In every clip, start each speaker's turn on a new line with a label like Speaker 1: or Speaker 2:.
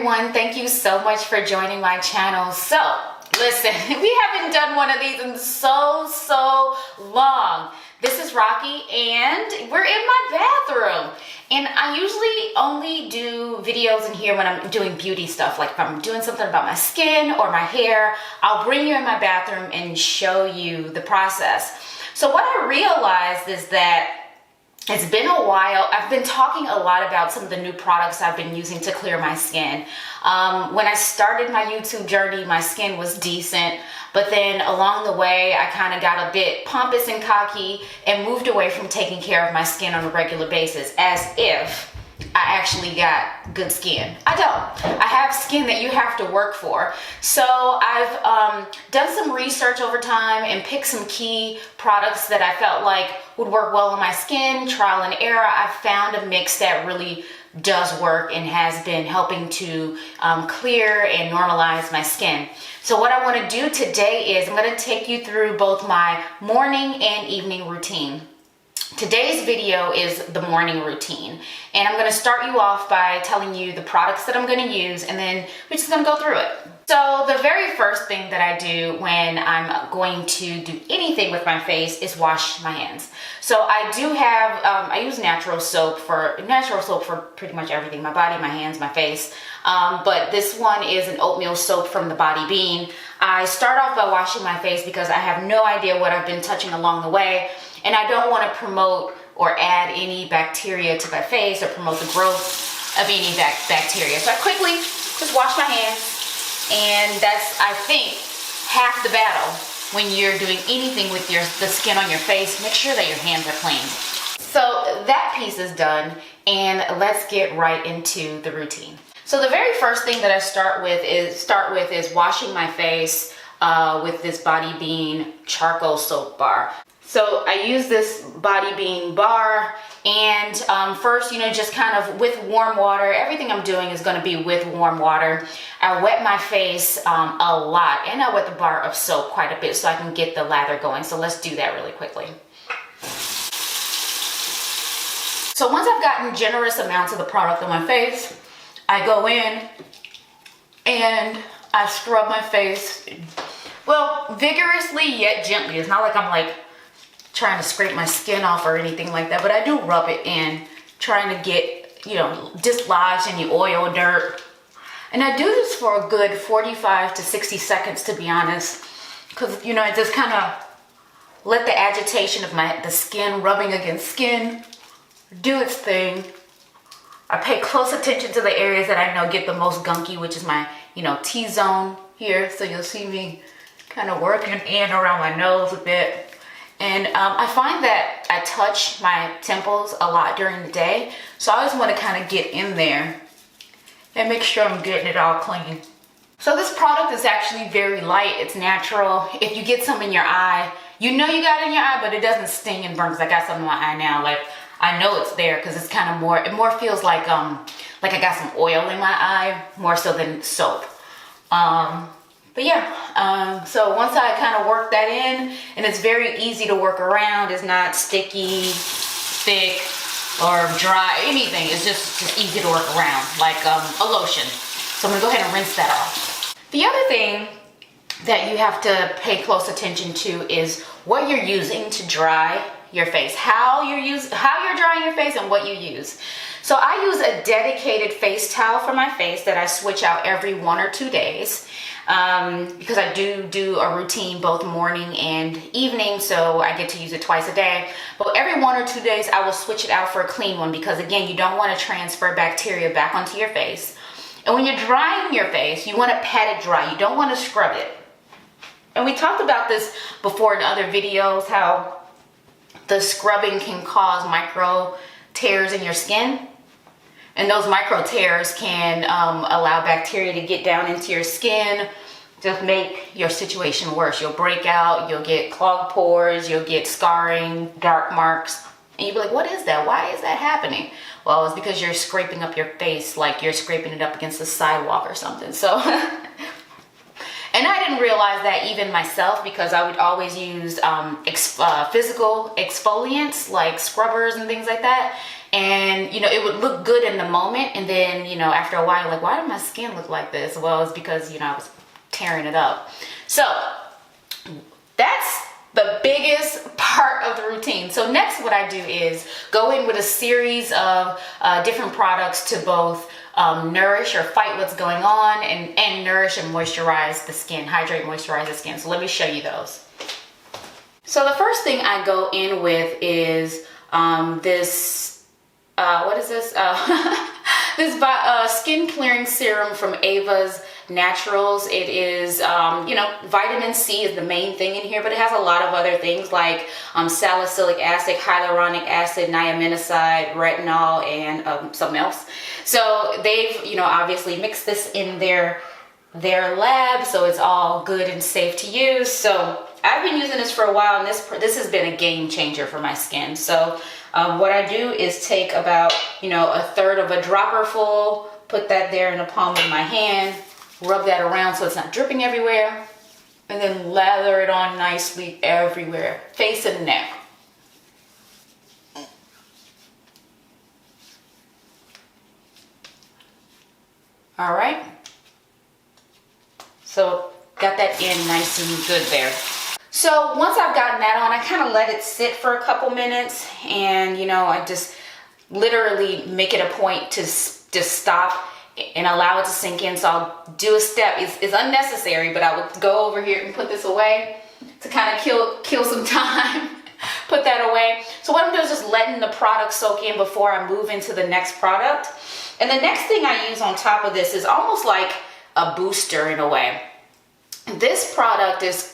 Speaker 1: everyone, thank you so much for joining my channel. So listen, we haven't done one of these in so long. This is Rocky and we're in my bathroom, and I usually only do videos in here when I'm doing beauty stuff, like if I'm doing something about my skin or my hair. I'll bring you in my bathroom and show you the process. So what I realized is that it's been a while. I've been talking a lot about some of the new products I've been using to clear my skin. When I started my YouTube journey, my skin was decent, but then along the way, I kind of got a bit pompous and cocky and moved away from taking care of my skin on a regular basis, as if I actually got good skin. I don't. I have skin that you have to work for. So I've done some research over time and picked some key products that I felt like would work well on my skin. Trial and error. I found a mix that really does work and has been helping to clear and normalize my skin. So what I want to do today is I'm going to take you through both my morning and evening routine. Today's video is the morning routine, and I'm going to start you off by telling you the products that I'm going to use, and then we're just going to go through it. So the very first thing that I do when I'm going to do anything with my face is wash my hands. So I do have, I use natural soap for pretty much everything, my body, my hands, my face. But this one is an oatmeal soap from the Body Bean. I start off by washing my face because I have no idea what I've been touching along the way, and I don't want to promote or add any bacteria to my face or promote the growth of any bacteria. So I quickly just wash my hands. And that's, I think, half the battle when you're doing anything with the skin on your face. Make sure that your hands are clean. So that piece is done, and let's get right into the routine. So the very first thing that I start with is washing my face with this Body Bean charcoal soap bar. So I use this Body Bean bar, and first, just kind of with warm water. Everything I'm doing is going to be with warm water. I wet my face a lot, and I wet the bar of soap quite a bit so I can get the lather going. So let's do that really quickly. So once I've gotten generous amounts of the product on my face, I go in and I scrub my face, well, vigorously yet gently. It's not like I'm like trying to scrape my skin off or anything like that, but I do rub it in, trying to get, dislodge any oil, dirt. And I do this for a good 45 to 60 seconds, to be honest, because, I just kind of let the agitation of the skin rubbing against skin do its thing. I pay close attention to the areas that I know get the most gunky, which is my, T-zone here. So you'll see me kind of working in around my nose a bit. And I find that I touch my temples a lot during the day. So I always want to kind of get in there and make sure I'm getting it all clean. So this product is actually very light. It's natural. If you get some in your eye, you know you got it in your eye, but it doesn't sting and burn, because I got some in my eye now. Like, I know it's there because it's kind of it more feels like I got some oil in my eye, more so than soap. But yeah, so once I kind of work that in, and it's very easy to work around. It's not sticky, thick, or dry, anything. It's just easy to work around, like a lotion. So I'm gonna go ahead and rinse that off. The other thing that you have to pay close attention to is what you're using to dry your face, how you're drying your face, and what you use. So I use a dedicated face towel for my face that I switch out every 1 or 2 days. Because I do a routine both morning and evening, so I get to use it twice a day. But every 1 or 2 days, I will switch it out for a clean one, because again, you don't want to transfer bacteria back onto your face. And when you're drying your face, you want to pat it dry. You don't want to scrub it. And we talked about this before in other videos, how the scrubbing can cause micro tears in your skin. And those micro tears can allow bacteria to get down into your skin, just make your situation worse. You'll break out, you'll get clogged pores, you'll get scarring, dark marks. And you'll be like, what is that? Why is that happening? Well, it's because you're scraping up your face like you're scraping it up against the sidewalk or something. So, and I didn't realize that even myself, because I would always use physical exfoliants like scrubbers and things like that. and you know, it would look good in the moment, and then, you know, after a while, like, why did my skin look like this? Well, it's because, you know, I was tearing it up. So that's the biggest part of the routine. So next, what I do is go in with a series of different products to both nourish or fight what's going on, and nourish and moisturize the skin, hydrate, moisturize the skin. So let me show you those. So the first thing I go in with is this, what is this? This skin clearing serum from Ava's Naturals. It is, you know, vitamin C is the main thing in here, but it has a lot of other things like salicylic acid, hyaluronic acid, niacinamide, retinol, and something else. So they've, you know, obviously mixed this in their lab, so it's all good and safe to use. So I've been using this for a while, and this has been a game changer for my skin. So what I do is take about, you know, a third of a dropper full, put that there in the palm of my hand, rub that around so it's not dripping everywhere, and then lather it on nicely everywhere, face and neck. All right. So got that in nice and good there. So once I've gotten that on, I kind of let it sit for a couple minutes, and you know, I just literally make it a point to just stop and allow it to sink in. So I'll do a step. It's unnecessary, but I would go over here and put this away to kind of kill some time. Put that away. So what I'm doing is just letting the product soak in before I move into the next product. And the next thing I use on top of this is almost like a booster in a way. This product is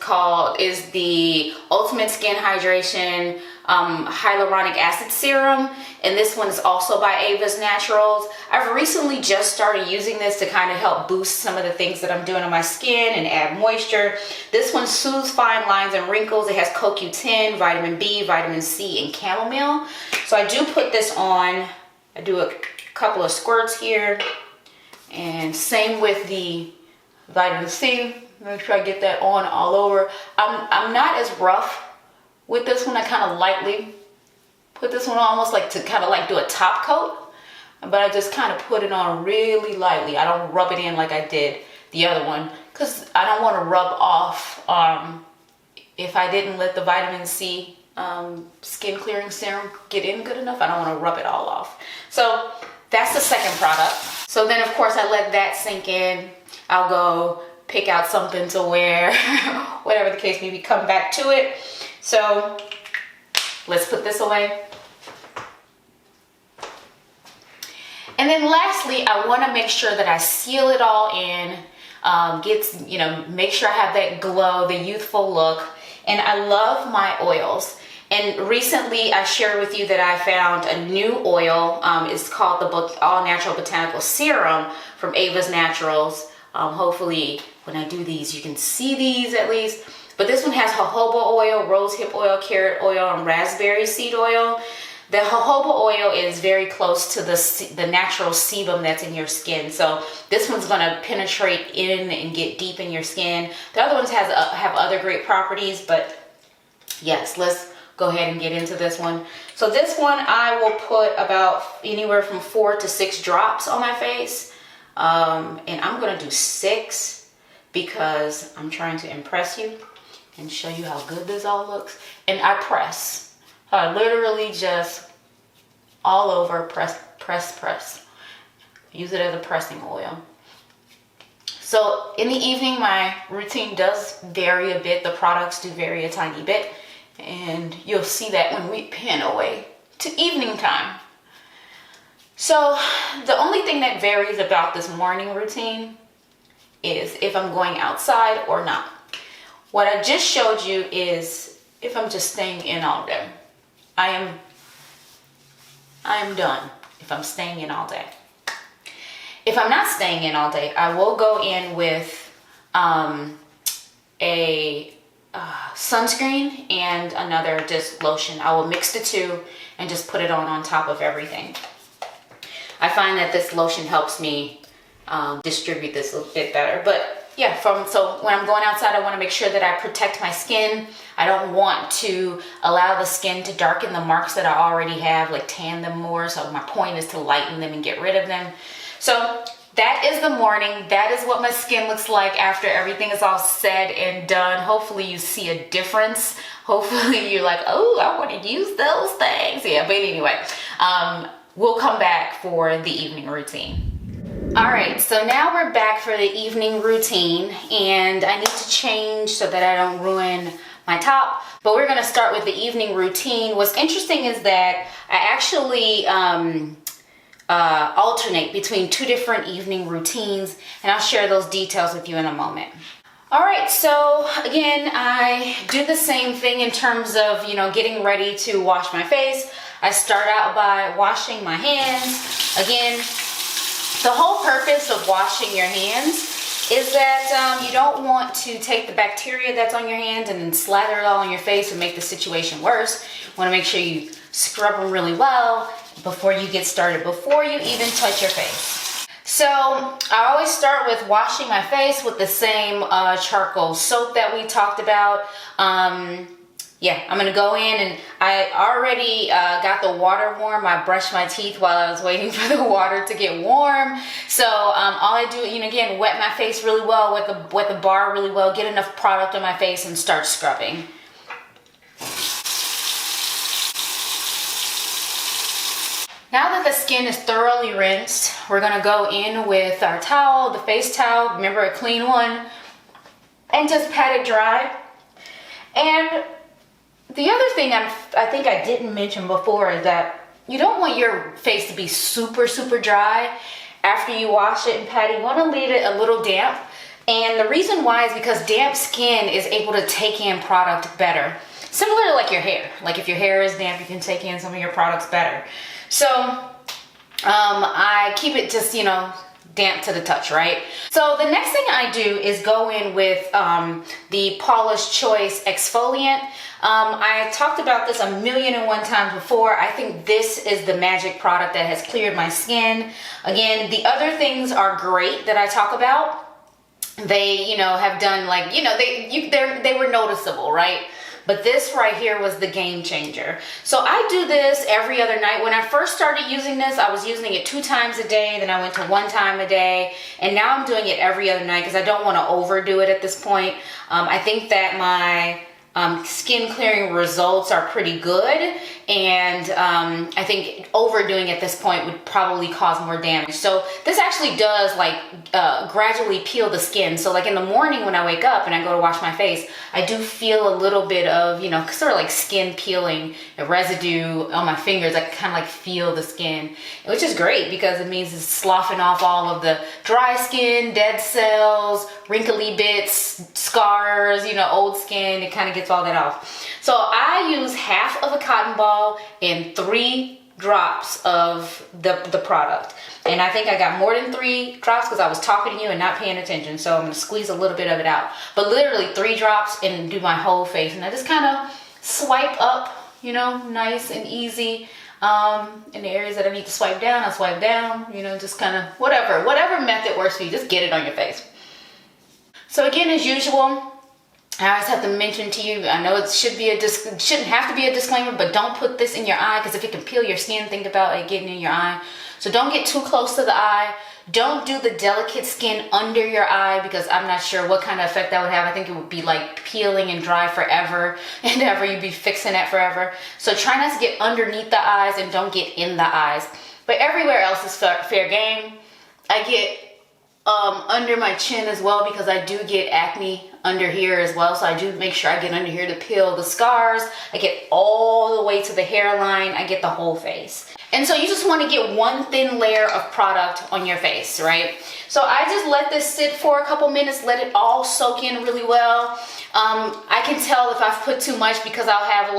Speaker 1: the Ultimate Skin Hydration Hyaluronic Acid Serum, and this one is also by Ava's Naturals. I've recently just started using this to kind of help boost some of the things that I'm doing on my skin and add moisture. This one soothes fine lines and wrinkles. It has CoQ10, vitamin B, vitamin C, and chamomile. So I do put this on. I do a couple of squirts here, and same with the vitamin C. Make sure I get that on all over. I'm not as rough with this one. I kind of lightly put this one on, almost like to kind of like do a top coat, but I just kind of put it on really lightly. I don't rub it in like I did the other one, because I don't want to rub off if I didn't let the vitamin C skin clearing serum get in good enough. I don't want to rub it all off. So that's the second product. So then of course I let that sink in. I'll go pick out something to wear, whatever the case may be, come back to it. So let's put this away. And then lastly, I want to make sure that I seal it all in, make sure I have that glow, the youthful look. And I love my oils. And recently I shared with you that I found a new oil. It's called the All Natural Botanical Serum from Ava's Naturals. Hopefully when I do these, you can see these at least. But this one has jojoba oil, rosehip oil, carrot oil, and raspberry seed oil. The jojoba oil is very close to the natural sebum that's in your skin. So this one's gonna penetrate in and get deep in your skin. The other ones have other great properties, but yes, let's go ahead and get into this one. So this one, I will put about anywhere from 4 to 6 drops on my face. And I'm gonna do 6 because I'm trying to impress you and show you how good this all looks. And I press. I literally just all over press. Use it as a pressing oil. So in the evening, my routine does vary a bit. The products do vary a tiny bit. And you'll see that when we pan away to evening time. So the only thing that varies about this morning routine is if I'm going outside or not. What I just showed you is if I'm just staying in all day. I am done if I'm staying in all day. If I'm not staying in all day, I will go in with a sunscreen and another just lotion. I will mix the two and just put it on top of everything. I find that this lotion helps me distribute this a little bit better, but yeah, so when I'm going outside, I want to make sure that I protect my skin. I don't want to allow the skin to darken the marks that I already have, like tan them more. So my point is to lighten them and get rid of them. So that is the morning. That is what my skin looks like after everything is all said and done. Hopefully you see a difference. Hopefully you're like, oh, I want to use those things. Yeah, but anyway, we'll come back for the evening routine. All right, so now we're back for the evening routine, and I need to change so that I don't ruin my top, but we're gonna start with the evening routine. What's interesting is that I actually alternate between two different evening routines, and I'll share those details with you in a moment. All right, so again, I do the same thing in terms of, getting ready to wash my face. I start out by washing my hands. Again, the whole purpose of washing your hands is that you don't want to take the bacteria that's on your hands and then slather it all on your face and make the situation worse. You want to make sure you scrub them really well before you get started, before you even touch your face. So I always start with washing my face with the same charcoal soap that we talked about. Yeah, I'm gonna go in, and I already got the water warm. I brushed my teeth while I was waiting for the water to get warm. So all I do, again, wet my face really well, wet the bar really well, get enough product on my face, and start scrubbing. Now that the skin is thoroughly rinsed, we're gonna go in with our towel, the face towel, remember a clean one, and just pat it dry. And the other thing I think I didn't mention before is that you don't want your face to be super, super dry after you wash it and pat it. You want to leave it a little damp. And the reason why is because damp skin is able to take in product better. Similar to like your hair. Like if your hair is damp, you can take in some of your products better. So I keep it just, damp to the touch, right? So the next thing I do is go in with the Paula's Choice Exfoliant. I talked about this 1,000,001 times before. I think this is the magic product that has cleared my skin. Again, the other things are great that I talk about. They, have done like, they were noticeable, right? But this right here was the game changer. So I do this every other night. When I first started using this, I was using it 2 times a day. Then I went to 1 time a day. And now I'm doing it every other night because I don't want to overdo it at this point. I think that my skin clearing results are pretty good, and I think overdoing at this point would probably cause more damage. So this actually does gradually peel the skin. So like in the morning when I wake up and I go to wash my face, I do feel a little bit of, sort of like skin peeling, a residue on my fingers. I kind of like feel the skin, which is great because it means it's sloughing off all of the dry skin, dead cells, wrinkly bits, scars, old skin. It kind of gets all that off. So I use half of a cotton ball and 3 drops of the product. And I think I got more than 3 drops because I was talking to you and not paying attention. So I'm going to squeeze a little bit of it out. But literally 3 drops and do my whole face. And I just kind of swipe up, nice and easy. In the areas that I need to swipe down, I swipe down, just kind of whatever method works for you, just get it on your face. So again, as usual, I always have to mention to you, I know it shouldn't have to be a disclaimer, but don't put this in your eye because if it can peel your skin, think about it getting in your eye. So don't get too close to the eye. Don't do the delicate skin under your eye because I'm not sure what kind of effect that would have. I think it would be like peeling and dry forever and ever. You'd be fixing it forever. So try not to get underneath the eyes and don't get in the eyes. But everywhere else is fair game. I get under my chin as well because I do get acne under here as well, so I do make sure I get under here to peel the scars. I get all the way to the hairline. I get the whole face. And so you just want to get 1 thin layer of product on your face, right? So I just let this sit for a couple minutes, let it all soak in really well. I can tell if I've put too much because I'll have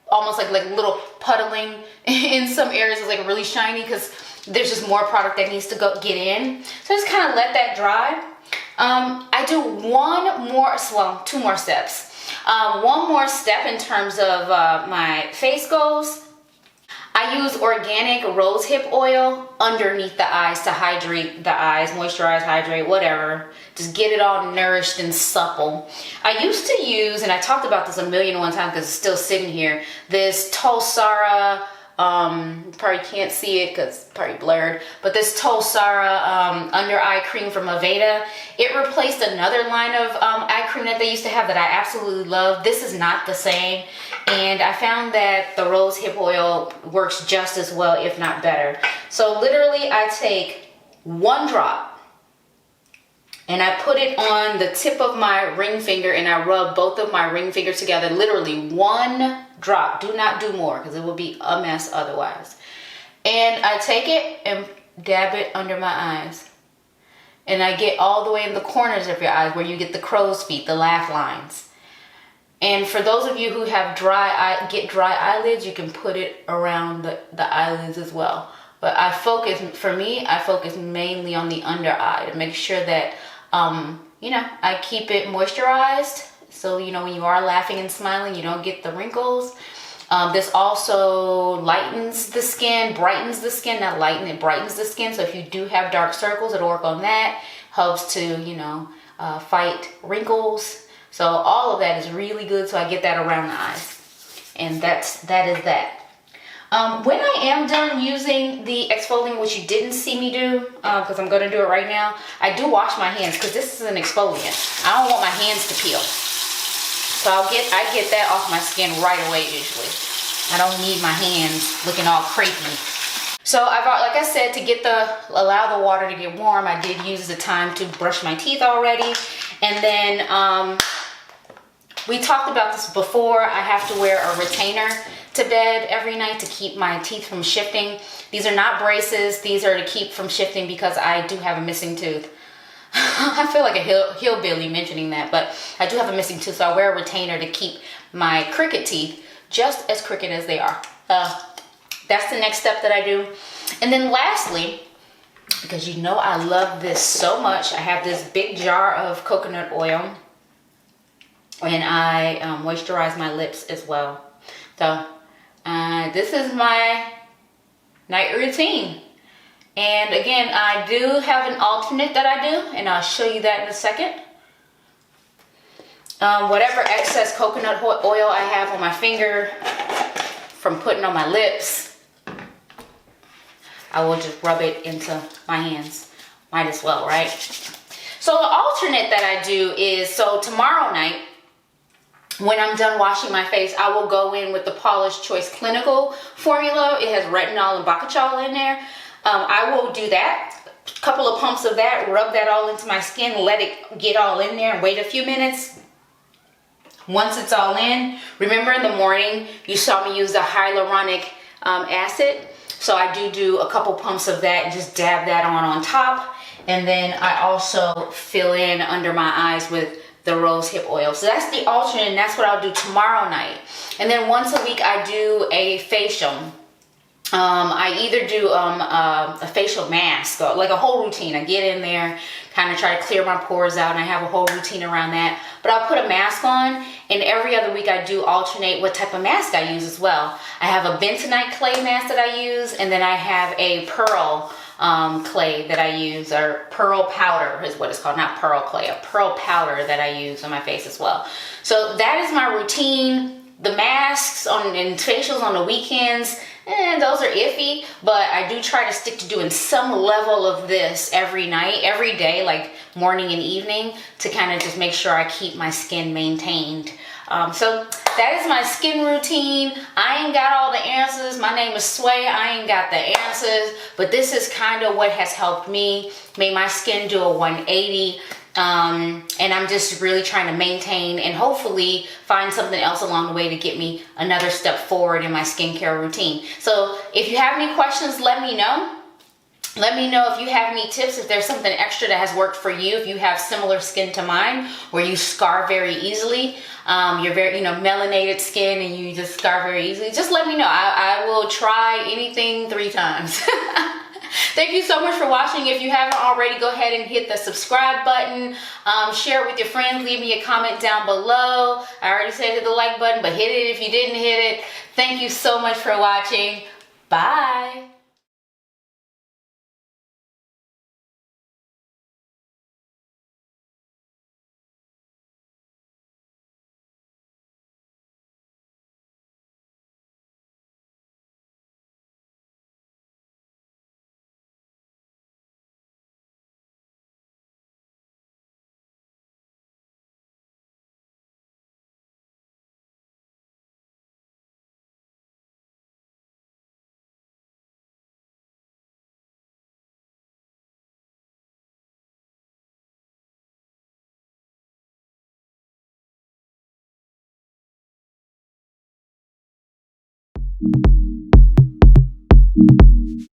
Speaker 1: almost like little puddling in some areas. It's like really shiny because there's just more product that needs to get in. So just kind of let that dry. I do 2 more steps. One more step in terms of my face goes. I use organic rosehip oil underneath the eyes to hydrate the eyes, moisturize, hydrate, whatever. Just get it all nourished and supple. I used to use, and I talked about this a million and one times because it's still sitting here, this Tulsara, probably can't see it because it's probably blurred, but this Tulsara under eye cream from Aveda. It replaced another line of eye cream that they used to have that I absolutely love. This is not the same, and I found that the rose hip oil works just as well, if not better. So literally I take 1 drop and I put it on the tip of my ring finger and I rub both of my ring fingers together. Literally 1 drop. Do not do more because it will be a mess otherwise. And I take it and dab it under my eyes. And I get all the way in the corners of your eyes where you get the crow's feet, the laugh lines. And for those of you who have dry eyelids, you can put it around the eyelids as well. But I focus mainly on the under eye to make sure that you know, I keep it moisturized, so you know when you are laughing and smiling you don't get the wrinkles. This also lightens the skin, brightens the skin, not lighten, it brightens the skin. So if you do have dark circles, it'll work on that. Helps to, you know, fight wrinkles. So all of that is really good, so I get that around the eyes. And that is that. When I am done using the exfoliant, which you didn't see me do, because I'm going to do it right now, I do wash my hands because this is an exfoliant. I don't want my hands to peel. So I get that off my skin right away usually. I don't need my hands looking all crepey. So like I said, to allow the water to get warm, I did use the time to brush my teeth already. And then we talked about this before. I have to wear a retainer to bed every night to keep my teeth from shifting. These are not braces. These are to keep from shifting because I do have a missing tooth. I feel like a hillbilly mentioning that, but I do have a missing tooth, so I wear a retainer to keep my crooked teeth just as crooked as they are. That's the next step that I do. And then lastly, because you know I love this so much, I have this big jar of coconut oil, and I moisturize my lips as well. So this is my night routine. And again, I do have an alternate that I do, and I'll show you that in a second. Whatever excess coconut oil I have on my finger from putting on my lips, I will just rub it into my hands. Might as well, right? So the alternate that I do is, so tomorrow night, when I'm done washing my face, I will go in with the Paula's Choice Clinical formula. It has retinol and bacachal in there. I will do that, a couple of pumps of that, rub that all into my skin, let it get all in there and wait a few minutes. Once it's all in, remember in the morning you saw me use the hyaluronic acid. So I do a couple pumps of that and just dab that on top. And then I also fill in under my eyes with the rose hip oil. So that's the alternate, and that's what I'll do tomorrow night. And then once a week I do a facial. I either do a facial mask, or like a whole routine. I get in there, kind of try to clear my pores out, and I have a whole routine around that. But I'll put a mask on, and every other week I do alternate what type of mask I use as well. I have a bentonite clay mask that I use, and then I have a pearl clay that I use, or pearl powder is what it's called, not pearl clay, a pearl powder that I use on my face as well. So that is my routine. The masks and facials on the weekends, those are iffy, but I do try to stick to doing some level of this every night, every day, like morning and evening, to kind of just make sure I keep my skin maintained. So that is my skin routine. I ain't got all the answers. My name is Sway. I ain't got the answers, but this is kind of what has helped me, made my skin do a 180. And I'm just really trying to maintain and hopefully find something else along the way to get me another step forward in my skincare routine. So if you have any questions, let me know. Let me know if you have any tips, if there's something extra that has worked for you, if you have similar skin to mine, where you scar very easily, you're very, melanated skin and you just scar very easily, just let me know. I will try anything 3 times. Thank you so much for watching. If you haven't already, go ahead and hit the subscribe button. Share it with your friends. Leave me a comment down below. I already said hit the like button, but hit it if you didn't hit it. Thank you so much for watching. Bye.
Speaker 2: You